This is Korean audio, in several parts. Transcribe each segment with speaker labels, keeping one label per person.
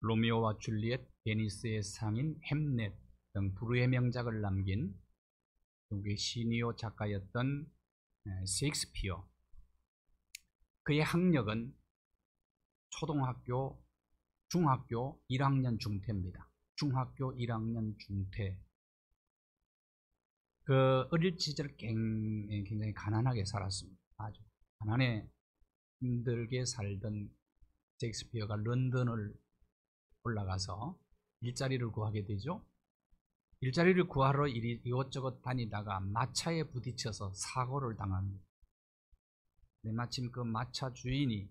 Speaker 1: 로미오와 줄리엣, 베니스의 상인, 햄릿 등 불후의 명작을 남긴 영국의 시니어 작가였던 셰익스피어. 그의 학력은 초등학교, 중학교 1학년 중퇴입니다. 중학교 1학년 중퇴. 그 어릴 시절 굉장히 가난하게 살았습니다. 아주 가난해 힘들게 살던 셰익스피어가 런던을 올라가서 일자리를 구하게 되죠. 일자리를 구하러 이것저것 다니다가 마차에 부딪혀서 사고를 당합니다. 마침 그 마차 주인이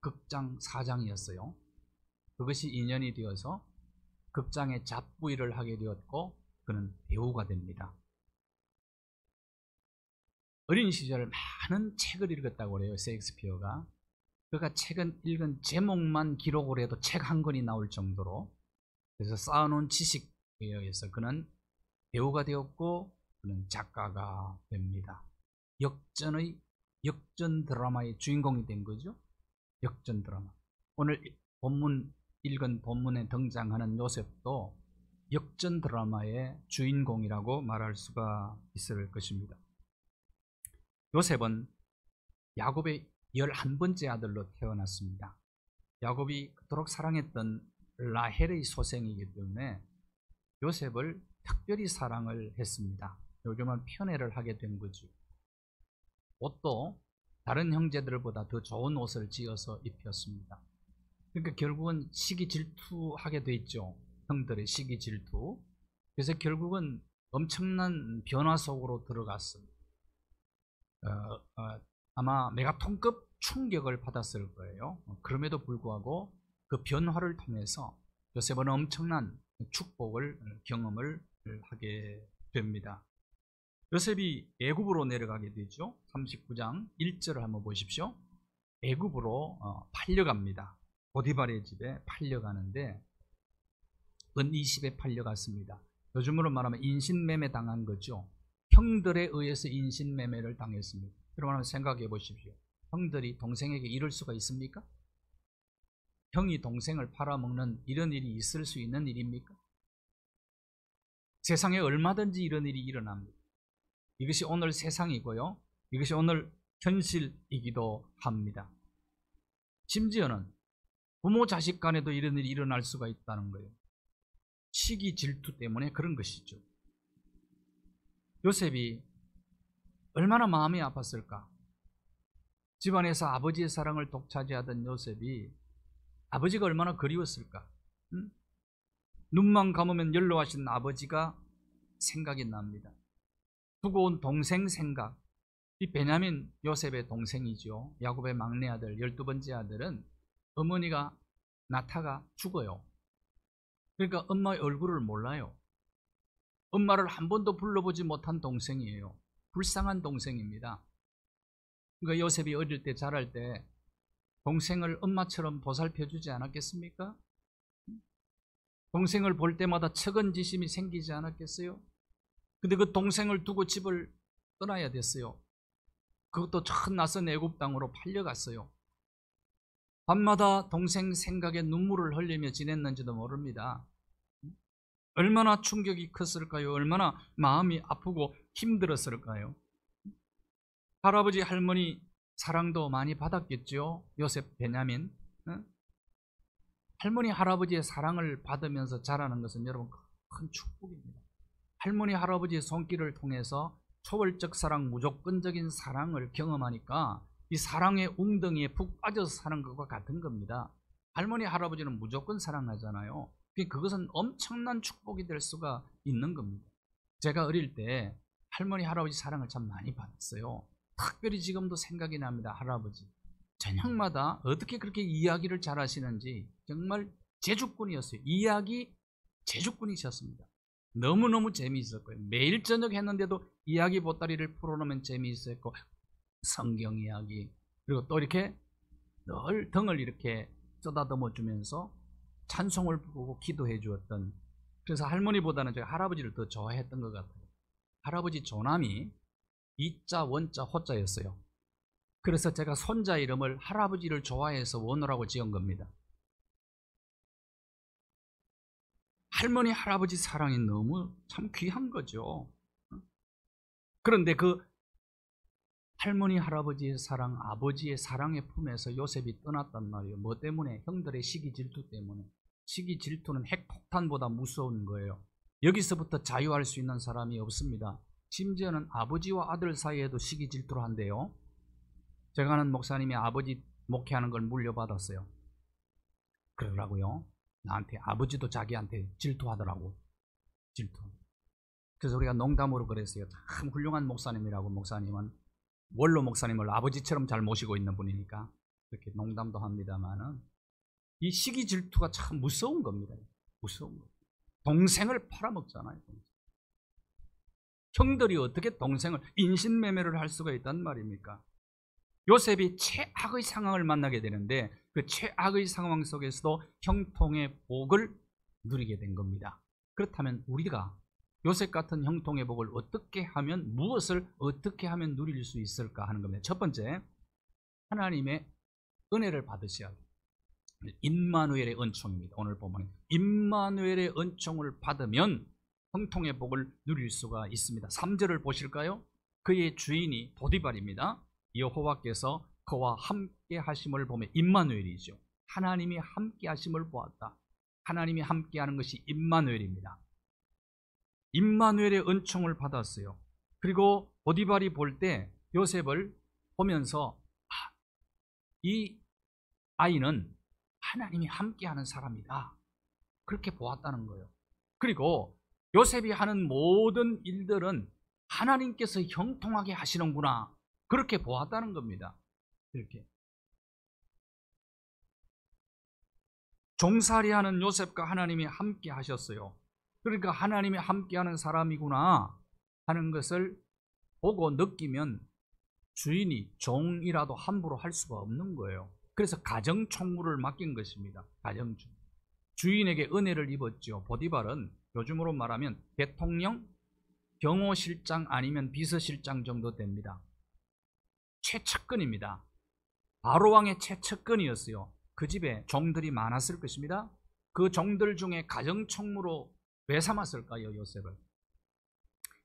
Speaker 1: 극장 사장이었어요. 그것이 인연이 되어서 극장의 잡부일을 하게 되었고 그는 배우가 됩니다. 어린 시절 많은 책을 읽었다고 해요. 셰익스피어가. 그가 책은 읽은 제목만 기록을 해도 책 한 권이 나올 정도로, 그래서 쌓아놓은 지식에 의해서 그는 배우가 되었고 그는 작가가 됩니다. 역전 드라마의 주인공이 된 거죠. 역전 드라마. 오늘 읽은 본문에 등장하는 요셉도 역전 드라마의 주인공이라고 말할 수가 있을 것입니다. 요셉은 야곱의 11번째 아들로 태어났습니다. 야곱이 그토록 사랑했던 라헬의 소생이기 때문에 요셉을 특별히 사랑을 했습니다. 요즘은 편애를 하게 된 거죠. 옷도 다른 형제들보다 더 좋은 옷을 지어서 입혔습니다. 그러니까 결국은 시기 질투하게 됐죠. 형들의 시기 질투. 그래서 결국은 엄청난 변화 속으로 들어갔습니다. 아마 메가톤급 충격을 받았을 거예요. 그럼에도 불구하고 그 변화를 통해서 요셉은 엄청난 축복을 경험을 하게 됩니다. 요셉이 애굽으로 내려가게 되죠. 39장 1절을 한번 보십시오. 애굽으로 팔려갑니다. 보디발의 집에 팔려가는데 은 20에 팔려갔습니다. 요즘으로 말하면 인신매매 당한 거죠. 형들에 의해서 인신매매를 당했습니다. 여러분 한번 생각해 보십시오. 형들이 동생에게 이럴 수가 있습니까? 형이 동생을 팔아먹는 이런 일이 있을 수 있는 일입니까? 세상에 얼마든지 이런 일이 일어납니다. 이것이 오늘 세상이고요. 이것이 오늘 현실이기도 합니다. 심지어는 부모 자식 간에도 이런 일이 일어날 수가 있다는 거예요. 시기 질투 때문에 그런 것이죠. 요셉이 얼마나 마음이 아팠을까? 집안에서 아버지의 사랑을 독차지하던 요셉이 아버지가 얼마나 그리웠을까? 눈만 감으면 연로하신 아버지가 생각이 납니다. 두고 온 동생 생각. 이 베냐민 요셉의 동생이죠. 야곱의 막내 아들, 12번째 아들은 어머니가 나타가 죽어요. 그러니까 엄마의 얼굴을 몰라요. 엄마를 한 번도 불러보지 못한 동생이에요. 불쌍한 동생입니다. 그러니까 요셉이 어릴 때 자랄 때 동생을 엄마처럼 보살펴주지 않았겠습니까? 동생을 볼 때마다 측은지심이 생기지 않았겠어요? 근데 그 동생을 두고 집을 떠나야 됐어요. 그것도 저 낯선 애굽 땅으로 팔려갔어요. 밤마다 동생 생각에 눈물을 흘리며 지냈는지도 모릅니다. 얼마나 충격이 컸을까요? 얼마나 마음이 아프고 힘들었을까요? 할아버지 할머니 사랑도 많이 받았겠죠. 요셉 베냐민. 할머니 할아버지의 사랑을 받으면서 자라는 것은 여러분 큰 축복입니다. 할머니 할아버지의 손길을 통해서 초월적 사랑, 무조건적인 사랑을 경험하니까 이 사랑의 웅덩이에 푹 빠져서 사는 것과 같은 겁니다. 할머니 할아버지는 무조건 사랑하잖아요. 그것은 엄청난 축복이 될 수가 있는 겁니다. 제가 어릴 때 할머니 할아버지 사랑을 참 많이 받았어요. 특별히 지금도 생각이 납니다. 할아버지 저녁마다 어떻게 그렇게 이야기를 잘 하시는지 정말 제주꾼이었어요. 이야기 제주꾼이셨습니다. 너무너무 재미있었고요. 매일 저녁 했는데도 이야기 보따리를 풀어놓으면 재미있었고, 성경 이야기, 그리고 또 이렇게 늘 등을 이렇게 쓰다듬어 주면서 찬송을 부르고 기도해 주었던, 그래서 할머니보다는 제가 할아버지를 더 좋아했던 것 같아요. 할아버지 조남이 이자 원자 호자였어요. 그래서 제가 손자 이름을 할아버지를 좋아해서 원호라고 지은 겁니다. 할머니 할아버지 사랑이 너무 참 귀한 거죠. 그런데 그 할머니 할아버지의 사랑, 아버지의 사랑의 품에서 요셉이 떠났단 말이에요. 뭐 때문에? 형들의 시기 질투 때문에. 시기 질투는 핵폭탄보다 무서운 거예요. 여기서부터 자유할 수 있는 사람이 없습니다. 심지어는 아버지와 아들 사이에도 시기 질투를 한대요. 제가 아는 목사님이 아버지 목회하는 걸 물려받았어요. 그러더라고요. 나한테, 아버지도 자기한테 질투하더라고. 질투. 그래서 우리가 농담으로 그랬어요. 참 훌륭한 목사님이라고. 목사님은 원로 목사님을 아버지처럼 잘 모시고 있는 분이니까 그렇게 농담도 합니다만은, 이 시기 질투가 참 무서운 겁니다. 무서운 거. 동생을 팔아먹잖아요. 형들이 어떻게 동생을 인신매매를 할 수가 있단 말입니까? 요셉이 최악의 상황을 만나게 되는데 그 최악의 상황 속에서도 형통의 복을 누리게 된 겁니다. 그렇다면 우리가 요셉 같은 형통의 복을 어떻게 하면, 무엇을 어떻게 하면 누릴 수 있을까 하는 겁니다. 첫 번째, 하나님의 은혜를 받으셔야 돼요. 임마누엘의 은총입니다. 오늘 보면 임마누엘의 은총을 받으면 형통의 복을 누릴 수가 있습니다. 3절을 보실까요? 그의 주인이 보디발입니다. 여호와께서 그와 함께 하심을 보면 임마누엘이죠. 하나님이 함께 하심을 보았다. 하나님이 함께 하는 것이 임마누엘입니다. 임마누엘의 은총을 받았어요. 그리고 보디발이 볼 때 요셉을 보면서 이 아이는 하나님이 함께하는 사람이다, 그렇게 보았다는 거예요. 그리고 요셉이 하는 모든 일들은 하나님께서 형통하게 하시는구나, 그렇게 보았다는 겁니다. 이렇게 종살이하는 요셉과 하나님이 함께 하셨어요. 그러니까 하나님이 함께하는 사람이구나 하는 것을 보고 느끼면 주인이, 종이라도 함부로 할 수가 없는 거예요. 그래서 가정총무를 맡긴 것입니다. 가정총무. 주인에게 은혜를 입었죠. 보디발은 요즘으로 말하면 대통령, 경호실장 아니면 비서실장 정도 됩니다. 최측근입니다. 바로왕의 최측근이었어요. 그 집에 종들이 많았을 것입니다. 그 종들 중에 가정총무로 왜 삼았을까요, 요셉을?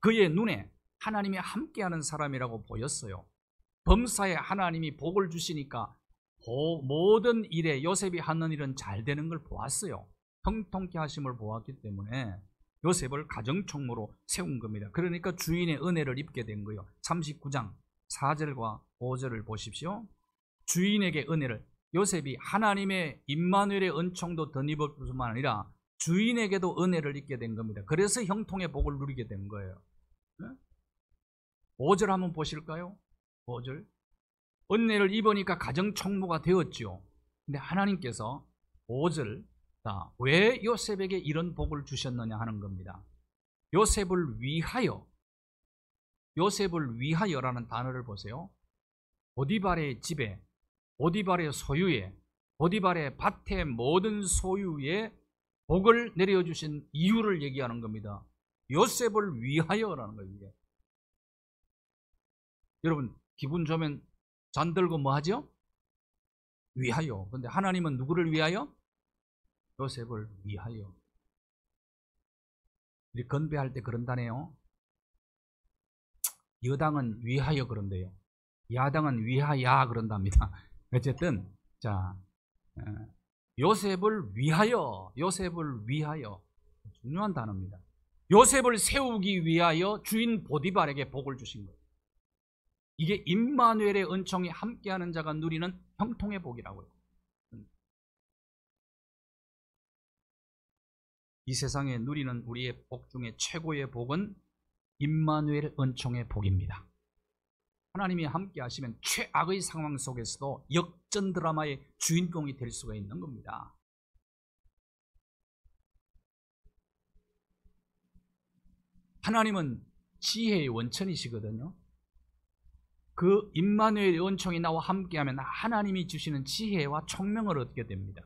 Speaker 1: 그의 눈에 하나님이 함께하는 사람이라고 보였어요. 범사에 하나님이 복을 주시니까 모든 일에 요셉이 하는 일은 잘 되는 걸 보았어요. 형통케 하심을 보았기 때문에 요셉을 가정총무로 세운 겁니다. 그러니까 주인의 은혜를 입게 된 거예요. 39장 4절과 5절을 보십시오. 주인에게 은혜를, 요셉이 하나님의 임마누엘의 은총도 덧입을 뿐만 아니라 주인에게도 은혜를 입게 된 겁니다. 그래서 형통의 복을 누리게 된 거예요. 5절 한번 보실까요? 5절. 은혜를 입으니까 가정총무가 되었죠. 근데 하나님께서 5절, 왜 요셉에게 이런 복을 주셨느냐 하는 겁니다. 요셉을 위하여라는 단어를 보세요. 보디발의 집에, 보디발의 소유에, 보디발의 밭의 모든 소유에 복을 내려주신 이유를 얘기하는 겁니다. 요셉을 위하여라는 거예요. 이게. 여러분, 기분 좋으면 잠들고 뭐 하죠? 위하여. 근데 하나님은 누구를 위하여? 요셉을 위하여. 우리 건배할 때 그런다네요. 여당은 위하여 그런대요. 야당은 위하야 그런답니다. 어쨌든 자, 요셉을 위하여, 요셉을 위하여, 중요한 단어입니다. 요셉을 세우기 위하여 주인 보디발에게 복을 주신 거예요. 이게 임마누엘의 은총이 함께하는 자가 누리는 형통의 복이라고요. 이 세상에 누리는 우리의 복 중에 최고의 복은 임마누엘 은총의 복입니다. 하나님이 함께 하시면 최악의 상황 속에서도 역전 드라마의 주인공이 될 수가 있는 겁니다. 하나님은 지혜의 원천이시거든요. 그 임마누엘의 은총이 나와 함께하면 하나님이 주시는 지혜와 총명을 얻게 됩니다.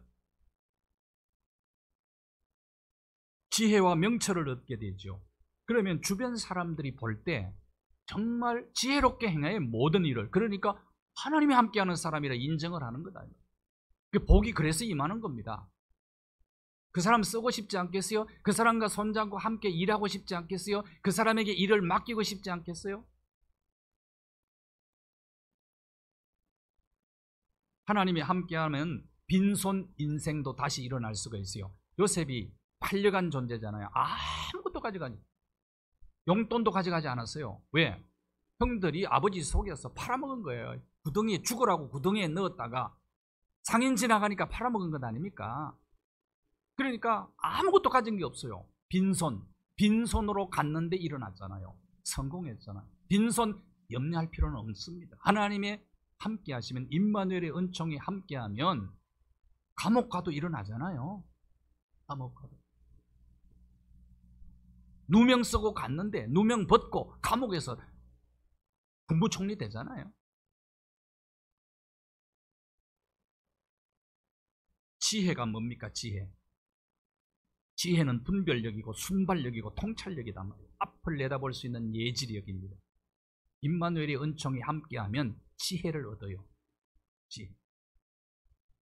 Speaker 1: 지혜와 명철을 얻게 되죠. 그러면 주변 사람들이 볼 때 정말 지혜롭게 행해 모든 일을, 그러니까 하나님이 함께하는 사람이라 인정을 하는 거다. 그 복이 그래서 임하는 겁니다. 그 사람 쓰고 싶지 않겠어요? 그 사람과 손잡고 함께 일하고 싶지 않겠어요? 그 사람에게 일을 맡기고 싶지 않겠어요? 하나님이 함께하면 빈손 인생도 다시 일어날 수가 있어요. 요셉이 팔려간 존재잖아요. 아무것도 가져가지, 용돈도 가져가지 않았어요. 왜? 형들이 아버지 속여서 팔아먹은 거예요. 구덩이에 죽으라고 구덩이에 넣었다가 상인 지나가니까 팔아먹은 것 아닙니까? 그러니까 아무것도 가진 게 없어요. 빈손으로 갔는데 일어났잖아요. 성공했잖아요. 빈손 염려할 필요는 없습니다. 하나님의 함께 하시면, 임마누엘의 은총이 함께하면 감옥 가도 일어나잖아요. 감옥 가도. 누명 쓰고 갔는데 누명 벗고 감옥에서 국무총리 되잖아요. 지혜가 뭡니까? 지혜는 분별력이고 순발력이고 통찰력이다 말이에요. 앞을 내다볼 수 있는 예지력입니다. 임마누엘의 은총이 함께하면 지혜를 얻어요. 지혜.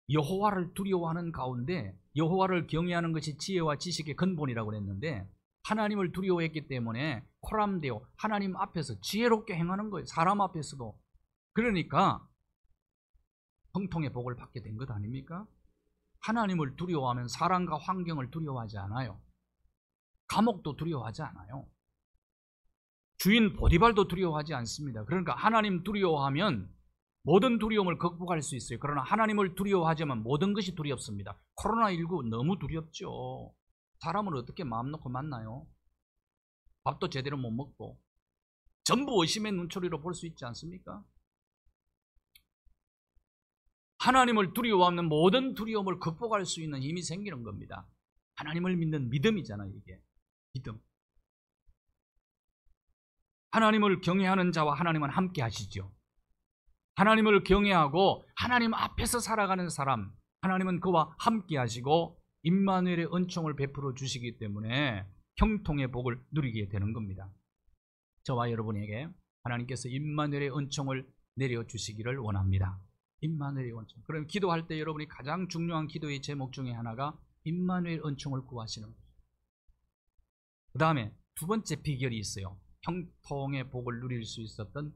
Speaker 1: 여호와를 두려워하는 가운데 여호와를 경외하는 것이 지혜와 지식의 근본이라고 했는데, 하나님을 두려워했기 때문에 코람데오, 하나님 앞에서 지혜롭게 행하는 거예요. 사람 앞에서도. 그러니까 형통의 복을 받게 된 것 아닙니까? 하나님을 두려워하면 사람과 환경을 두려워하지 않아요. 감옥도 두려워하지 않아요. 주인 보디발도 두려워하지 않습니다. 그러니까 하나님 두려워하면 모든 두려움을 극복할 수 있어요. 그러나 하나님을 두려워하지만 모든 것이 두렵습니다. 코로나19 너무 두렵죠. 사람을 어떻게 마음 놓고 만나요? 밥도 제대로 못 먹고 전부 의심의 눈초리로 볼 수 있지 않습니까? 하나님을 두려워하면 모든 두려움을 극복할 수 있는 힘이 생기는 겁니다. 하나님을 믿는 믿음이잖아요. 이게 믿음. 하나님을 경외하는 자와 하나님은 함께 하시죠. 하나님을 경외하고 하나님 앞에서 살아가는 사람, 하나님은 그와 함께 하시고 임마누엘의 은총을 베풀어 주시기 때문에 형통의 복을 누리게 되는 겁니다. 저와 여러분에게 하나님께서 임마누엘의 은총을 내려주시기를 원합니다. 임마누엘의 은총. 그럼 기도할 때 여러분이 가장 중요한 기도의 제목 중에 하나가 임마누엘 은총을 구하시는 거죠. 그 다음에 두 번째 비결이 있어요. 형통의 복을 누릴 수 있었던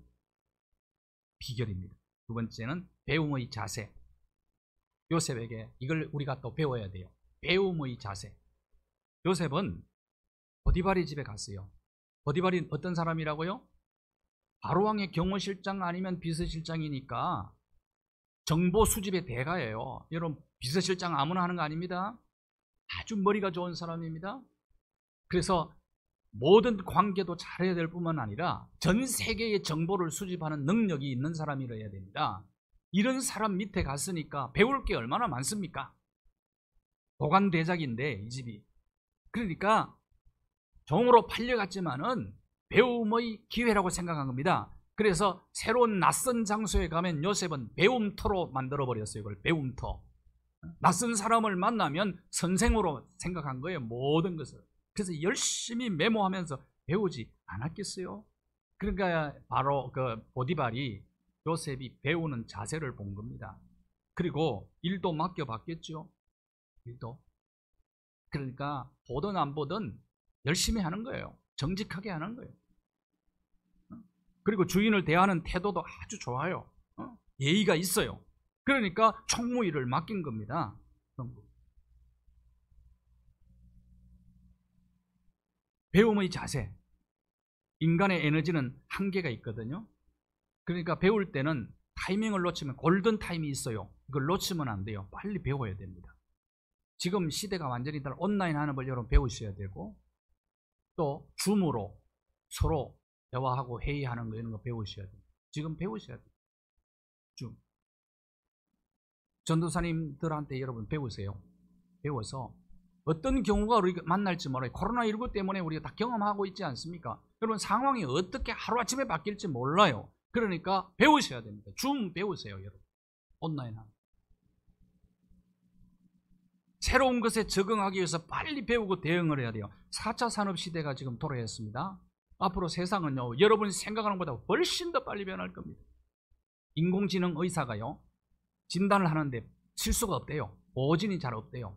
Speaker 1: 비결입니다. 두 번째는 배움의 자세. 요셉에게 이걸 우리가 또 배워야 돼요. 배움의 자세. 요셉은 보디발의 집에 갔어요. 보디발이 어떤 사람이라고요? 바로왕의 경호실장 아니면 비서실장이니까 정보 수집의 대가예요. 여러분, 비서실장 아무나 하는 거 아닙니다. 아주 머리가 좋은 사람입니다. 그래서 모든 관계도 잘해야 될 뿐만 아니라 전 세계의 정보를 수집하는 능력이 있는 사람이어야 됩니다. 이런 사람 밑에 갔으니까 배울 게 얼마나 많습니까? 보관대작인데 이 집이. 그러니까 종으로 팔려갔지만은 배움의 기회라고 생각한 겁니다. 그래서 새로운 낯선 장소에 가면 요셉은 배움터로 만들어버렸어요. 이걸 배움터. 낯선 사람을 만나면 선생으로 생각한 거예요. 모든 것을. 그래서 열심히 메모하면서 배우지 않았겠어요? 그러니까 바로 그 보디발이 요셉이 배우는 자세를 본 겁니다. 그리고 일도 맡겨봤겠죠. 일도. 그러니까 보든 안 보든 열심히 하는 거예요. 정직하게 하는 거예요. 그리고 주인을 대하는 태도도 아주 좋아요. 예의가 있어요. 그러니까 총무일을 맡긴 겁니다. 배움의 자세. 인간의 에너지는 한계가 있거든요. 그러니까 배울 때는 타이밍을 놓치면 골든 타임이 있어요. 이걸 놓치면 안 돼요. 빨리 배워야 됩니다. 지금 시대가 완전히 다른 온라인 하는 걸 여러분 배우셔야 되고, 또 줌으로 서로 대화하고 회의하는 거 이런 거 배우셔야 돼요. 지금 배우셔야 돼요. 줌. 전도사님들한테 여러분 배우세요. 배워서 어떤 경우가 우리가 만날지 몰라요. 코로나19 때문에 우리가 다 경험하고 있지 않습니까? 여러분 상황이 어떻게 하루아침에 바뀔지 몰라요. 그러니까 배우셔야 됩니다. 줌 배우세요. 여러분. 온라인 하는. 새로운 것에 적응하기 위해서 빨리 배우고 대응을 해야 돼요. 4차 산업시대가 지금 도래했습니다. 앞으로 세상은요, 여러분이 생각하는 것보다 훨씬 더 빨리 변할 겁니다. 인공지능 의사가요, 진단을 하는데 실수가 없대요. 오진이 잘 없대요.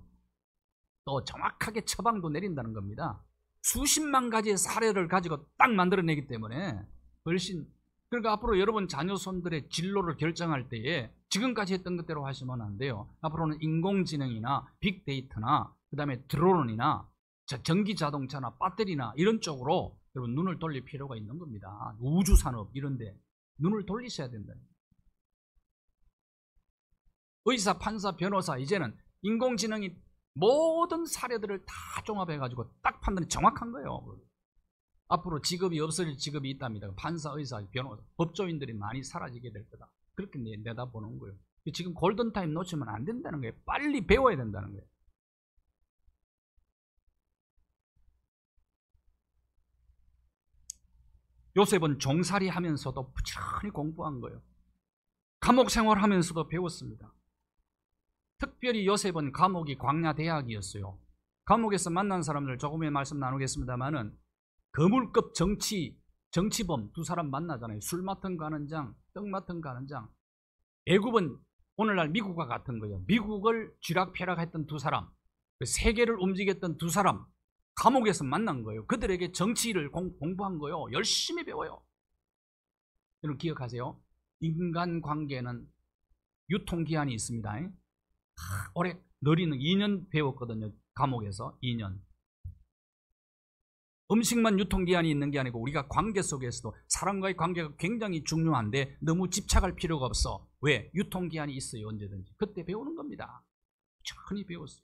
Speaker 1: 또 정확하게 처방도 내린다는 겁니다. 수십만 가지의 사례를 가지고 딱 만들어내기 때문에 훨씬, 그러니까 앞으로 여러분 자녀손들의 진로를 결정할 때에 지금까지 했던 것대로 하시면 안 돼요. 앞으로는 인공지능이나 빅데이터나 그다음에 드론이나 전기자동차나 배터리나 이런 쪽으로 여러분 눈을 돌릴 필요가 있는 겁니다. 우주산업 이런 데 눈을 돌리셔야 된다. 의사, 판사, 변호사, 이제는 인공지능이 모든 사례들을 다 종합해가지고 딱 판단이 정확한 거예요. 앞으로 직업이 없어질 직업이 있답니다. 판사, 의사, 변호사, 법조인들이 많이 사라지게 될 거다. 그렇게 내다보는 거예요. 지금 골든타임 놓치면 안 된다는 거예요. 빨리 배워야 된다는 거예요. 요셉은 종살이 하면서도 부지런히 공부한 거예요. 감옥 생활하면서도 배웠습니다. 특별히 요셉은 감옥이 광야 대학이었어요. 감옥에서 만난 사람들 조금 후에 말씀 나누겠습니다만은 거물급 정치범 두 사람 만나잖아요. 술 맡은 가는 장, 떡 맡은 가는 장. 애굽은 오늘날 미국과 같은 거예요. 미국을 쥐락펴락했던 두 사람, 세계를 움직였던 두 사람, 감옥에서 만난 거예요. 그들에게 정치를 공부한 거예요. 열심히 배워요. 여러분 기억하세요. 인간관계는 유통기한이 있습니다. 올해 너리는 2년 배웠거든요. 감옥에서 2년. 음식만 유통기한이 있는 게 아니고 우리가 관계 속에서도 사람과의 관계가 굉장히 중요한데 너무 집착할 필요가 없어. 왜? 유통기한이 있어요. 언제든지. 그때 배우는 겁니다. 천천히 배웠어요.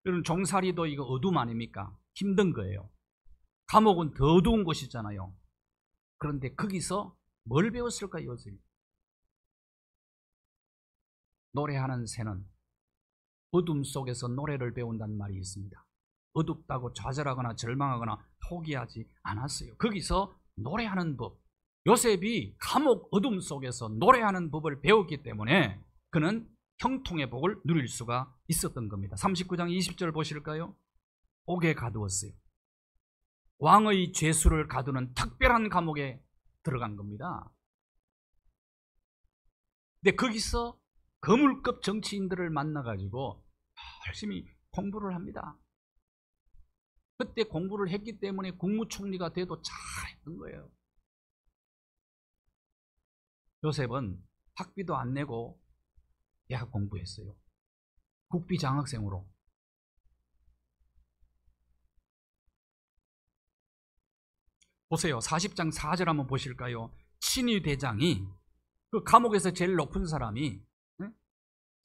Speaker 1: 여러분 종살이도 이거 어둠 아닙니까? 힘든 거예요. 감옥은 더 어두운 곳이잖아요. 그런데 거기서 뭘 배웠을까요? 요셉이? 노래하는 새는 어둠 속에서 노래를 배운다는 말이 있습니다. 어둡다고 좌절하거나 절망하거나 포기하지 않았어요. 거기서 노래하는 법. 요셉이 감옥 어둠 속에서 노래하는 법을 배웠기 때문에 그는 형통의 복을 누릴 수가 있었던 겁니다. 39장 20절 보실까요? 옥에 가두었어요. 왕의 죄수를 가두는 특별한 감옥에 들어간 겁니다. 근데 거기서 거물급 정치인들을 만나가지고 열심히 공부를 합니다. 그때 공부를 했기 때문에 국무총리가 돼도 잘했던 거예요. 요셉은 학비도 안 내고 대학 공부했어요. 국비 장학생으로. 보세요. 40장 4절 한번 보실까요? 친위 대장이 그 감옥에서 제일 높은 사람이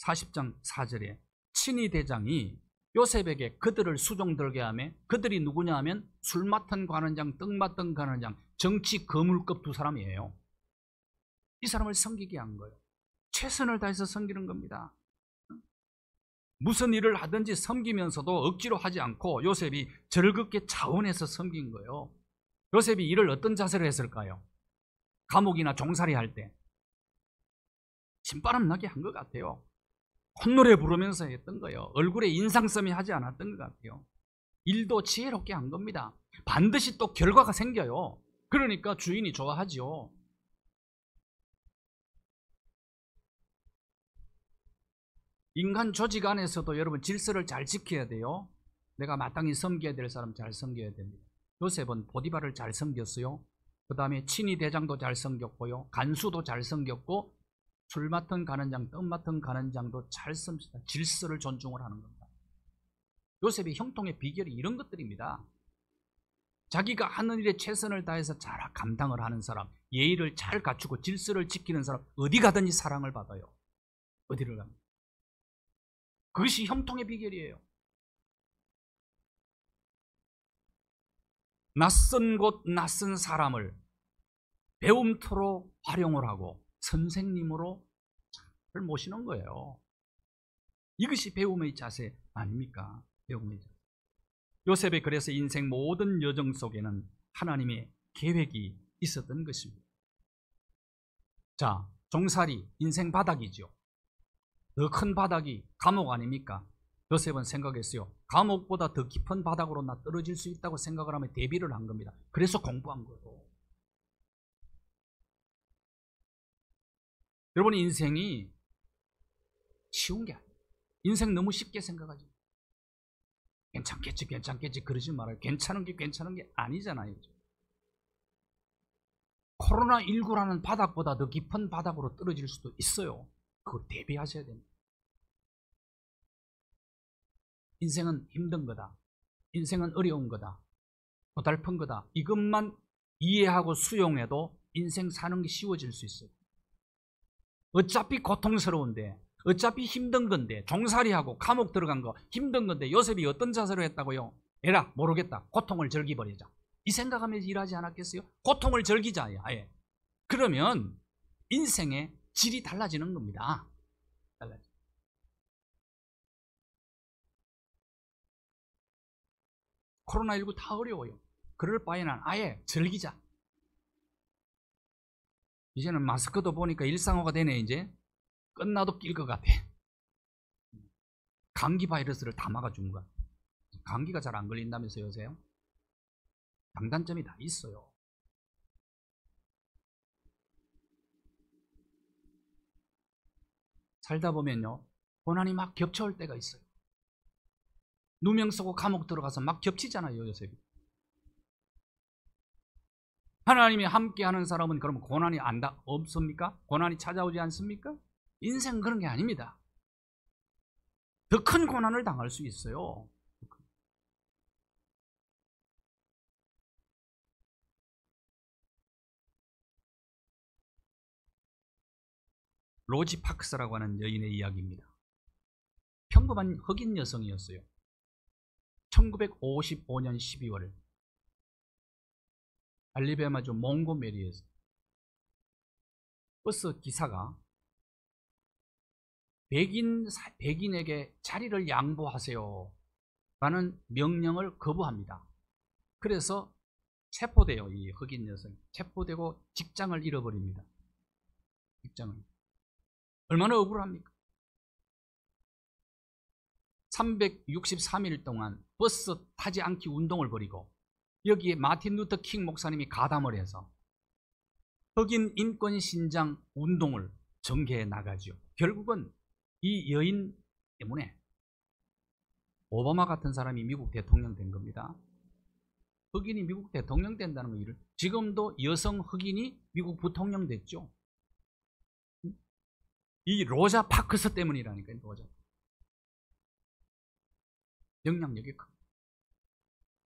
Speaker 1: 40장 4절에 친위 대장이 요셉에게 그들을 수종 들게 하며 그들이 누구냐 하면 술 맡은 관원장, 떡 맡은 관원장, 정치 거물급 두 사람이에요. 이 사람을 섬기게 한 거예요. 최선을 다해서 섬기는 겁니다. 무슨 일을 하든지 섬기면서도 억지로 하지 않고 요셉이 즐겁게 자원해서 섬긴 거예요. 요셉이 일을 어떤 자세로 했을까요? 감옥이나 종살이 할 때 신바람 나게 한 것 같아요. 콧노래 부르면서 했던 거예요. 얼굴에 인상섬이 하지 않았던 것 같아요. 일도 지혜롭게 한 겁니다. 반드시 또 결과가 생겨요. 그러니까 주인이 좋아하죠. 인간 조직 안에서도 여러분 질서를 잘 지켜야 돼요. 내가 마땅히 섬겨야 될 사람 잘 섬겨야 됩니다. 요셉은 보디발을 잘 섬겼어요. 그 다음에 친위 대장도 잘 섬겼고요. 간수도 잘 섬겼고 술 맡은 간원장, 떡 맡은 간원장도 잘 섬습니다. 질서를 존중을 하는 겁니다. 요셉의 형통의 비결이 이런 것들입니다. 자기가 하는 일에 최선을 다해서 잘 감당을 하는 사람, 예의를 잘 갖추고 질서를 지키는 사람, 어디 가든지 사랑을 받아요. 어디를 가면. 그것이 형통의 비결이에요. 낯선 곳, 낯선 사람을 배움터로 활용을 하고 선생님으로 잘 모시는 거예요. 이것이 배움의 자세 아닙니까? 배움의 자세. 요셉의 그래서 인생 모든 여정 속에는 하나님의 계획이 있었던 것입니다. 자, 종살이 인생 바닥이죠. 더 큰 바닥이 감옥 아닙니까? 요셉은 생각했어요. 감옥보다 더 깊은 바닥으로 나 떨어질 수 있다고 생각을 하며 대비를 한 겁니다. 그래서 공부한 거예요. 여러분 인생이 쉬운 게 아니에요. 인생 너무 쉽게 생각하지. 괜찮겠지 괜찮겠지 그러지 말아요. 괜찮은 게 아니잖아요. 코로나19라는 바닥보다 더 깊은 바닥으로 떨어질 수도 있어요. 그걸 대비하셔야 됩니다. 인생은 힘든 거다. 인생은 어려운 거다. 고달픈 거다. 이것만 이해하고 수용해도 인생 사는 게 쉬워질 수 있어요. 어차피 고통스러운데, 어차피 힘든 건데, 종살이하고 감옥 들어간 거 힘든 건데 요셉이 어떤 자세로 했다고요? 에라 모르겠다. 고통을 즐기버리자. 이 생각하면서 일하지 않았겠어요? 고통을 즐기자. 아예. 그러면 인생의 질이 달라지는 겁니다. 달라져. 코로나19 다 어려워요. 그럴 바에는 아예 즐기자. 이제는 마스크도 보니까 일상화가 되네. 이제 끝나도 낄 것 같아. 감기 바이러스를 다 막아준 거야. 감기가 잘 안 걸린다면서 요새. 장단점이 다 있어요. 살다 보면요, 고난이 막 겹쳐올 때가 있어요. 누명 쓰고 감옥 들어가서 막 겹치잖아요, 요셉이. 하나님이 함께하는 사람은 그러면 고난이 없습니까? 고난이 찾아오지 않습니까? 인생은 그런 게 아닙니다. 더 큰 고난을 당할 수 있어요. 로지 파크스라고 하는 여인의 이야기입니다. 평범한 흑인 여성이었어요. 1955년 12월 알리베마주 몽고메리에서 버스 기사가 백인에게 자리를 양보하세요 라는 명령을 거부합니다. 그래서 체포돼요. 이 흑인 여성이 체포되고 직장을 잃어버립니다. 직장을. 얼마나 억울합니까? 363일 동안 버스 타지 않기 운동을 벌이고 여기에 마틴 루터 킹 목사님이 가담을 해서 흑인 인권 신장 운동을 전개해 나가죠. 결국은 이 여인 때문에 오바마 같은 사람이 미국 대통령 된 겁니다. 흑인이 미국 대통령 된다는 거 지금도 여성 흑인이 미국 부통령 됐죠. 이 로자 파크스 때문이라니까요. 로자. 영향력이 큽니다.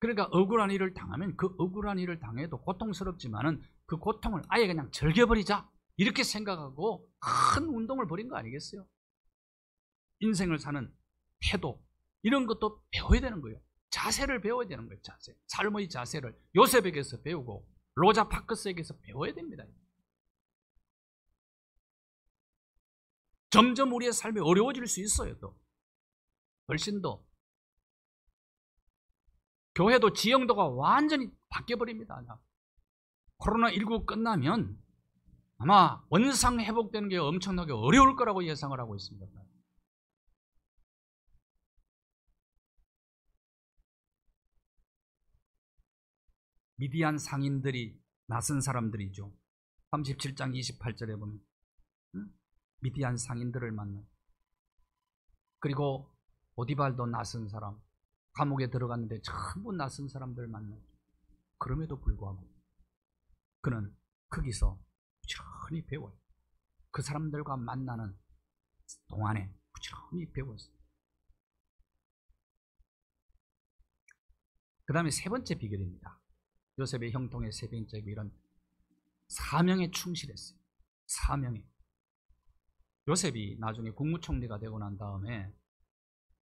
Speaker 1: 그러니까 억울한 일을 당하면 그 억울한 일을 당해도 고통스럽지만은 그 고통을 아예 그냥 즐겨버리자 이렇게 생각하고 큰 운동을 벌인 거 아니겠어요? 인생을 사는 태도 이런 것도 배워야 되는 거예요. 자세를 배워야 되는 거예요. 자세. 삶의 자세를 요셉에게서 배우고 로자 파크스에게서 배워야 됩니다. 점점 우리의 삶이 어려워질 수 있어요. 또 훨씬 더 교회도 지형도가 완전히 바뀌어버립니다. 코로나19 끝나면 아마 원상 회복되는 게 엄청나게 어려울 거라고 예상을 하고 있습니다. 미디안 상인들이 낯선 사람들이죠. 37장 28절에 보면 미디안 상인들을 만나. 그리고 보디발도 낯선 사람. 감옥에 들어갔는데 전부 낯선 사람들 만나죠. 그럼에도 불구하고 그는 거기서 부지런히 배워요. 그 사람들과 만나는 동안에 부지런히 배웠어요. 그 다음에 세 번째 비결입니다. 요셉의 형통의 세 번째 비결은 사명에 충실했어요. 사명에. 요셉이 나중에 국무총리가 되고 난 다음에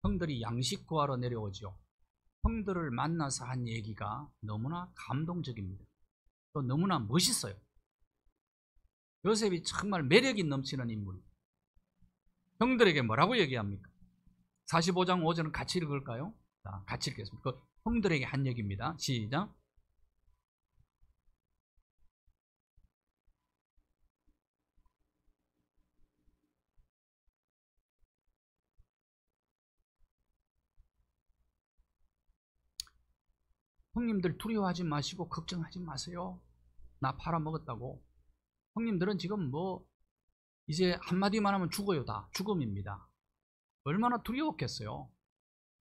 Speaker 1: 형들이 양식 구하러 내려오죠. 형들을 만나서 한 얘기가 너무나 감동적입니다. 또 너무나 멋있어요. 요셉이 정말 매력이 넘치는 인물. 형들에게 뭐라고 얘기합니까? 45장 5절은 같이 읽을까요? 자, 같이 읽겠습니다. 그 형들에게 한 얘기입니다. 시작. 형님들 두려워하지 마시고 걱정하지 마세요. 나 팔아먹었다고. 형님들은 지금 이제 한마디만 하면 죽어요. 다 죽음입니다. 얼마나 두려웠겠어요.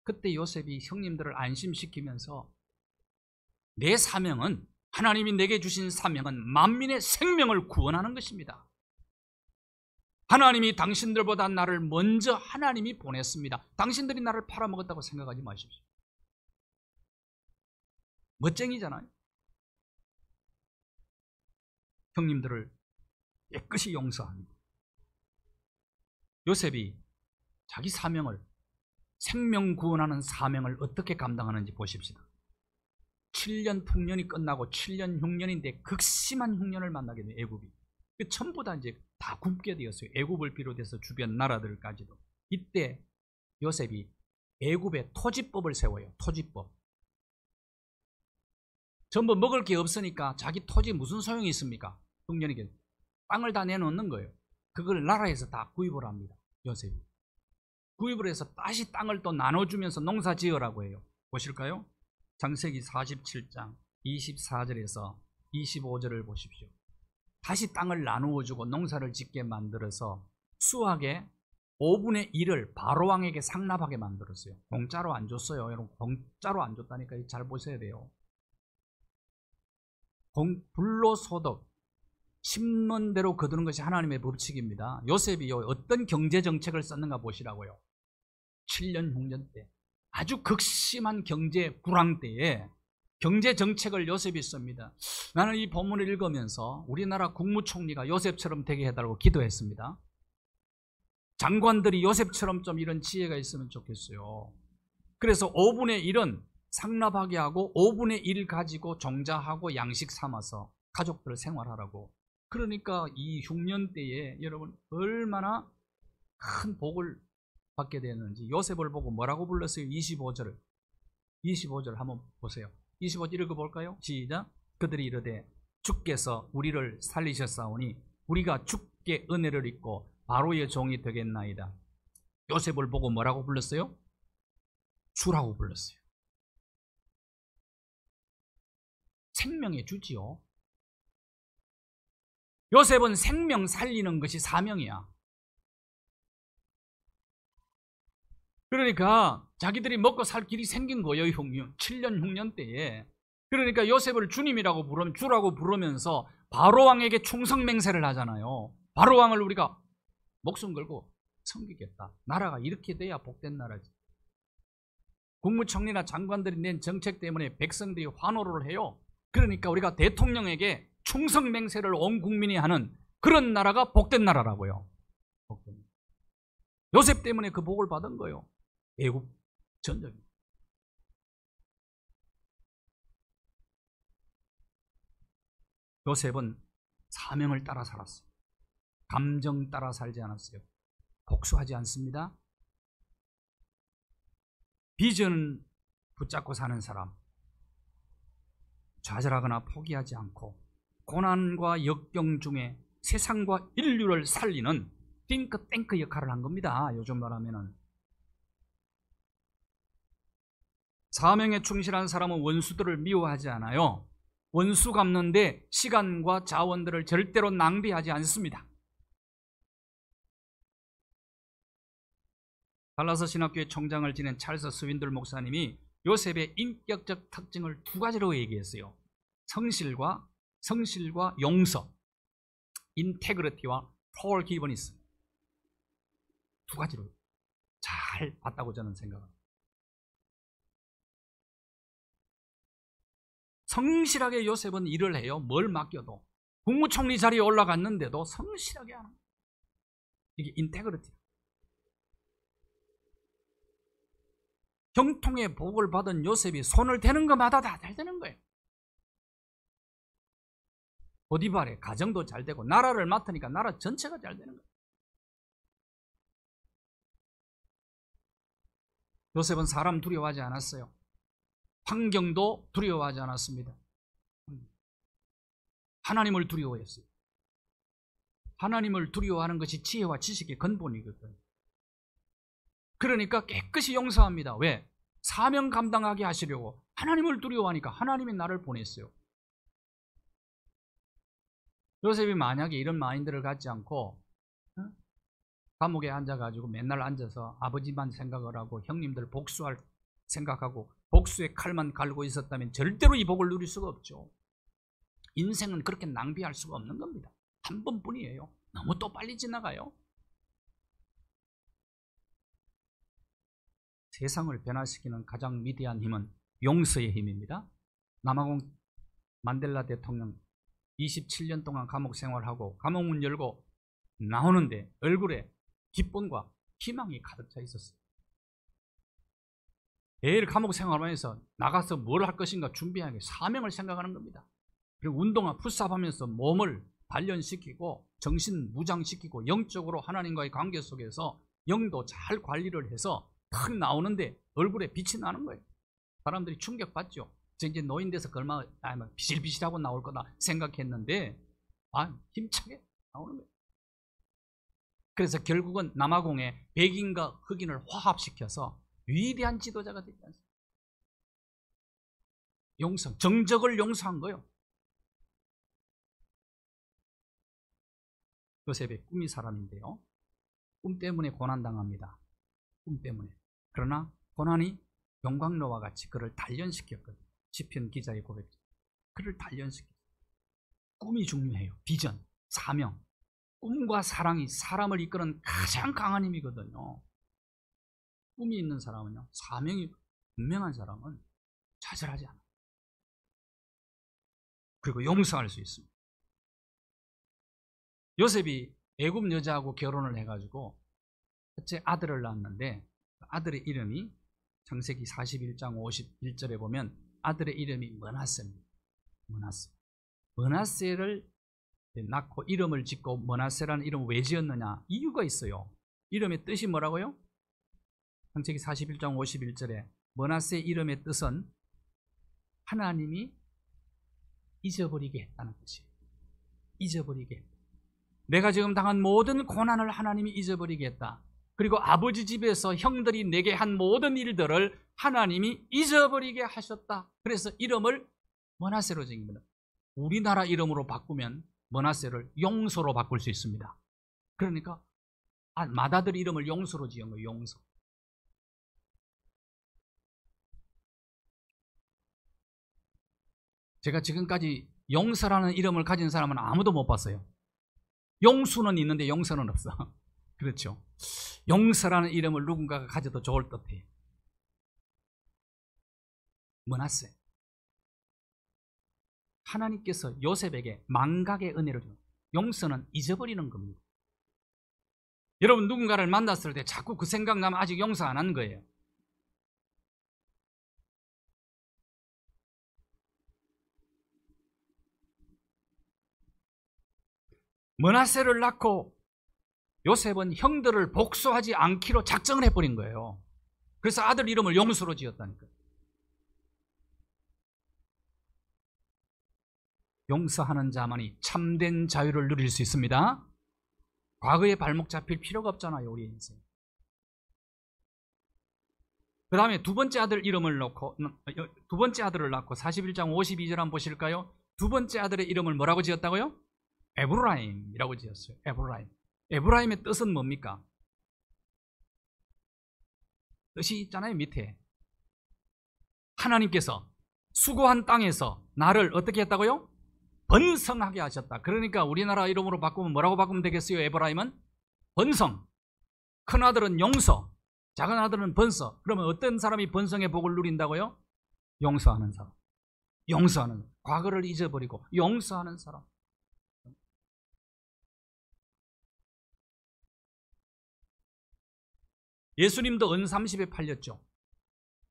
Speaker 1: 그때 요셉이 형님들을 안심시키면서 내 사명은, 하나님이 내게 주신 사명은 만민의 생명을 구원하는 것입니다. 하나님이 당신들보다 나를 먼저 하나님이 보냈습니다. 당신들이 나를 팔아먹었다고 생각하지 마십시오. 멋쟁이잖아요. 형님들을 깨끗이 용서합니다. 요셉이 자기 사명을, 생명 구원하는 사명을 어떻게 감당하는지 보십시다. 7년 풍년이 끝나고 7년 흉년인데 극심한 흉년을 만나게 돼요. 애굽이. 전부 다 이제 다 굶게 되었어요. 애굽을 비롯해서 주변 나라들까지도. 이때 요셉이 애굽의 토지법을 세워요. 토지법. 전부 먹을 게 없으니까 자기 토지 무슨 소용이 있습니까? 흉년이게 땅을 다 내놓는 거예요. 그걸 나라에서 다 구입을 합니다. 요셉이. 구입을 해서 다시 땅을 또 나눠주면서 농사 지으라고 해요. 보실까요? 창세기 47장 24절에서 25절을 보십시오. 다시 땅을 나누어주고 농사를 짓게 만들어서 수확의 5분의 1을 바로왕에게 상납하게 만들었어요. 공짜로 안 줬어요. 여러분, 공짜로 안 줬다니까 잘 보셔야 돼요. 불로소득, 심는 대로 거두는 것이 하나님의 법칙입니다. 요셉이 어떤 경제정책을 썼는가 보시라고요. 7년 흉년 때, 아주 극심한 경제 불황 때에 경제정책을 요셉이 씁니다. 나는 이 본문을 읽으면서 우리나라 국무총리가 요셉처럼 되게 해달라고 기도했습니다. 장관들이 요셉처럼 좀 이런 지혜가 있으면 좋겠어요. 그래서 5분의 1은 상납하게 하고 5분의 1 가지고 종자하고 양식 삼아서 가족들 생활하라고. 그러니까 이 흉년 때에 여러분 얼마나 큰 복을 받게 되었는지. 요셉을 보고 뭐라고 불렀어요? 25절 한번 보세요. 25절 읽어볼까요? 시작. 그들이 이르되 주께서 우리를 살리셨사오니 우리가 주께 은혜를 입고 바로의 종이 되겠나이다. 요셉을 보고 뭐라고 불렀어요? 주라고 불렀어요. 생명의 주지요. 요셉은 생명 살리는 것이 사명이야. 그러니까 자기들이 먹고 살 길이 생긴 거예요. 7년 흉년 때에. 그러니까 요셉을 주님이라고 부르면, 주라고 부르면서 바로왕에게 충성맹세를 하잖아요. 바로왕을 우리가 목숨 걸고 섬기겠다. 나라가 이렇게 돼야 복된 나라지. 국무총리나 장관들이 낸 정책 때문에 백성들이 환호를 해요. 그러니까 우리가 대통령에게 충성맹세를 온 국민이 하는 그런 나라가 복된 나라라고요. 요셉 때문에 그 복을 받은 거예요. 애굽 전적이. 요셉은 사명을 따라 살았어요. 감정 따라 살지 않았어요. 복수하지 않습니다. 비전 붙잡고 사는 사람, 좌절하거나 포기하지 않고 고난과 역경 중에 세상과 인류를 살리는 띵크탱크 역할을 한 겁니다. 요즘 말하면은. 사명에 충실한 사람은 원수들을 미워하지 않아요. 원수 갚는데 시간과 자원들을 절대로 낭비하지 않습니다. 달라스 신학교의 총장을 지낸 찰스 스윈들 목사님이 요셉의 인격적 특징을 두 가지로 얘기했어요. 성실과 용서, 인테그리티와 forgiveness. 두 가지로 잘 봤다고 저는 생각합니다. 성실하게 요셉은 일을 해요. 뭘 맡겨도. 국무총리 자리에 올라갔는데도 성실하게 하는 거예요. 이게 인테그리티. 형통의 복을 받은 요셉이 손을 대는 것마다 다 잘 되는 거예요. 보디발의 가정도 잘 되고 나라를 맡으니까 나라 전체가 잘 되는 거예요. 요셉은 사람 두려워하지 않았어요. 환경도 두려워하지 않았습니다. 하나님을 두려워했어요. 하나님을 두려워하는 것이 지혜와 지식의 근본이거든요. 그러니까 깨끗이 용서합니다. 왜? 사명 감당하게 하시려고. 하나님을 두려워하니까 하나님이 나를 보냈어요. 요셉이 만약에 이런 마인드를 갖지 않고 감옥에 앉아가지고 맨날 앉아서 아버지만 생각을 하고 형님들 복수할 생각하고 복수의 칼만 갈고 있었다면 절대로 이 복을 누릴 수가 없죠. 인생은 그렇게 낭비할 수가 없는 겁니다. 한 번뿐이에요. 너무 또 빨리 지나가요. 세상을 변화시키는 가장 위대한 힘은 용서의 힘입니다. 남아공 만델라 대통령 27년 동안 감옥 생활하고 감옥문 열고 나오는데 얼굴에 기쁨과 희망이 가득 차 있었어요. 매일 감옥 생활하면서 나가서 뭘 할 것인가 준비하게 사명을 생각하는 겁니다. 그리고 운동화 푸시업하면서 몸을 단련시키고 정신 무장시키고 영적으로 하나님과의 관계 속에서 영도 잘 관리를 해서 탁 나오는데 얼굴에 빛이 나는 거예요. 사람들이 충격받죠. 이제 노인 돼서 얼마 비실비실하고 나올 거다 생각했는데 힘차게 나오는 거예요. 그래서 결국은 남아공에 백인과 흑인을 화합시켜서 위대한 지도자가 되지 않습니까? 용서, 정적을 용서한 거예요. 요셉의 꿈이 사람인데요. 꿈 때문에 고난당합니다. 꿈 때문에. 그러나 고난이 영광로와 같이 그를 단련시켰거든요. 시편 기자의 고백죠. 그를 단련시켰어요. 꿈이 중요해요. 비전, 사명. 꿈과 사랑이 사람을 이끄는 가장 강한 힘이거든요. 꿈이 있는 사람은요, 사명이 분명한 사람은 좌절하지 않아요. 그리고 용서할 수 있습니다. 요셉이 애굽 여자하고 결혼을 해가지고 첫째 아들을 낳았는데 아들의 이름이 창세기 41장 51절에 보면 아들의 이름이 므낫세입니다. 므낫세를 낳고 이름을 짓고 므낫세라는 이름을 왜 지었느냐? 이유가 있어요. 이름의 뜻이 뭐라고요? 창세기 41장 51절에 므낫세 이름의 뜻은 하나님이 잊어버리게 했다는 뜻이에요. 잊어버리게 했다. 내가 지금 당한 모든 고난을 하나님이 잊어버리게 했다. 그리고 아버지 집에서 형들이 내게 한 모든 일들을 하나님이 잊어버리게 하셨다. 그래서 이름을 므낫세로 지깁니다. 우리나라 이름으로 바꾸면 므낫세를 용서로 바꿀 수 있습니다. 그러니까 맏아들 이름을 용서로 지은 거예요. 용서. 제가 지금까지 용서라는 이름을 가진 사람은 아무도 못 봤어요. 용수는 있는데 용서는 없어. 그렇죠. 용서라는 이름을 누군가가 가져도 좋을 듯해요. 므낫세. 하나님께서 요셉에게 망각의 은혜를 줍니다. 용서는 잊어버리는 겁니다. 여러분 누군가를 만났을 때 자꾸 그 생각나면 아직 용서 안 한 거예요. 므낫세를 낳고 요셉은 형들을 복수하지 않기로 작정을 해버린 거예요. 그래서 아들 이름을 용수로 지었다니까요. 용서하는 자만이 참된 자유를 누릴 수 있습니다. 과거에 발목 잡힐 필요가 없잖아요. 우리 인생. 그 다음에 두 번째 아들 이름을 놓고 두 번째 아들을 낳고 41장 52절 한번 보실까요? 두 번째 아들의 이름을 뭐라고 지었다고요? 에브라임이라고 지었어요. 에브라임. 에브라임의 뜻은 뭡니까? 뜻이 있잖아요. 밑에 하나님께서 수고한 땅에서 나를 어떻게 했다고요? 번성하게 하셨다. 그러니까 우리나라 이름으로 바꾸면 뭐라고 바꾸면 되겠어요? 에브라임은 번성. 큰 아들은 용서, 작은 아들은 번성. 그러면 어떤 사람이 번성의 복을 누린다고요? 용서하는 사람. 용서하는, 과거를 잊어버리고 용서하는 사람. 예수님도 은 30에 팔렸죠.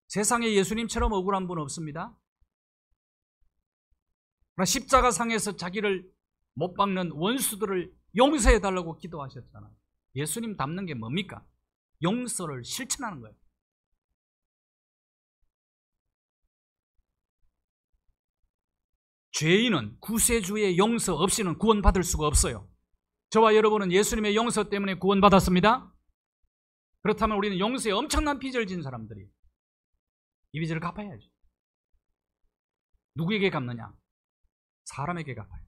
Speaker 1: 세상에 예수님처럼 억울한 분 없습니다. 십자가 상에서 자기를 못 박는 원수들을 용서해달라고 기도하셨잖아요. 예수님 닮는 게 뭡니까? 용서를 실천하는 거예요. 죄인은 구세주의 용서 없이는 구원받을 수가 없어요. 저와 여러분은 예수님의 용서 때문에 구원받았습니다. 그렇다면 우리는 용서에 엄청난 빚을 진 사람들이 이 빚을 갚아야죠. 누구에게 갚느냐? 사람에게 갚아요.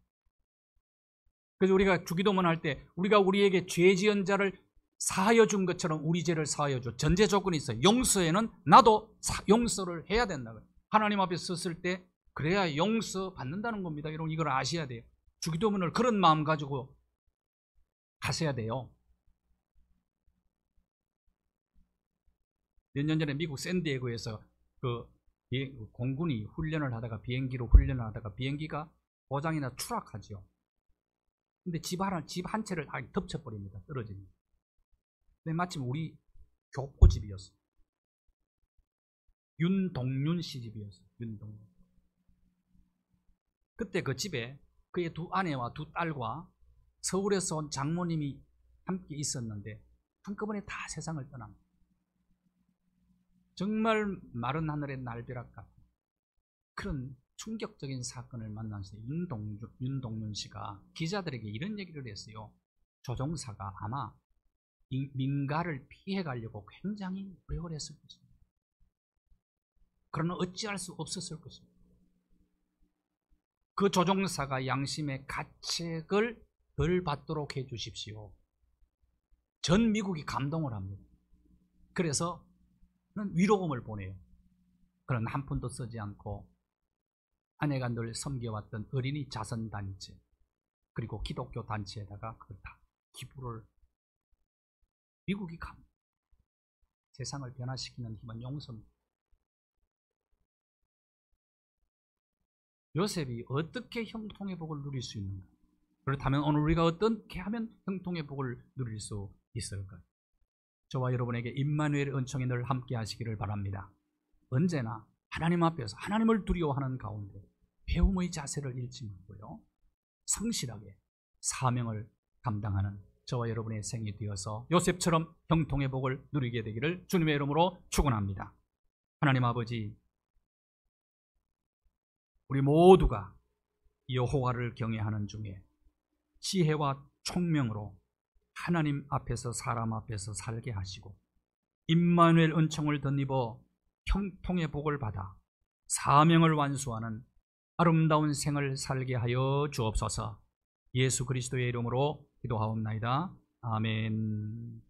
Speaker 1: 그래서 우리가 주기도문 할 때 우리가 우리에게 죄 지은 자를 사하여 준 것처럼 우리 죄를 사하여 줘. 전제 조건이 있어요. 용서에는 나도 용서를 해야 된다. 하나님 앞에 섰을 때 그래야 용서 받는다는 겁니다. 여러분 이걸 아셔야 돼요. 주기도문을 그런 마음 가지고 하셔야 돼요. 몇 년 전에 미국 샌디에고에서 공군이 훈련을 하다가 비행기로 훈련을 하다가 비행기가 고장이나 추락하죠. 근데 집 한 채를 다 덮쳐버립니다. 떨어집니다. 근데 마침 우리 교포 집이었어요. 윤동윤 씨 집이었어요. 윤동윤. 그때 그 집에 그의 두 아내와 두 딸과 서울에서 온 장모님이 함께 있었는데 한꺼번에 다 세상을 떠납니다. 정말 마른 하늘의 날벼락 같은 그런 충격적인 사건을 만나서 윤동윤 씨가 기자들에게 이런 얘기를 했어요. 조종사가 아마 민가를 피해 가려고 굉장히 노력을 했을 것입니다. 그러나 어찌할 수 없었을 것입니다. 그 조종사가 양심의 가책을 덜 받도록 해 주십시오. 전 미국이 감동을 합니다. 그래서 위로금을 보내요. 그러나 한 푼도 쓰지 않고 아내가 늘 섬겨왔던 어린이 자선단체 그리고 기독교 단체에다가 그걸 다 기부를 미국이 세상을 변화시키는 힘은 용서입니다. 요셉이 어떻게 형통의 복을 누릴 수 있는가? 그렇다면 오늘 우리가 어떻게 하면 형통의 복을 누릴 수 있을까? 저와 여러분에게 임마누엘의 은총이 늘 함께 하시기를 바랍니다. 언제나 하나님 앞에서 하나님을 두려워하는 가운데 배움의 자세를 잃지 말고요. 성실하게 사명을 감당하는 저와 여러분의 생이 되어서 요셉처럼 형통의 복을 누리게 되기를 주님의 이름으로 축원합니다. 하나님 아버지, 우리 모두가 여호와를 경외하는 중에 지혜와 총명으로 하나님 앞에서 사람 앞에서 살게 하시고 임마누엘 은총을 덧입어 형통의 복을 받아 사명을 완수하는 아름다운 생을 살게 하여 주옵소서. 예수 그리스도의 이름으로 기도하옵나이다. 아멘.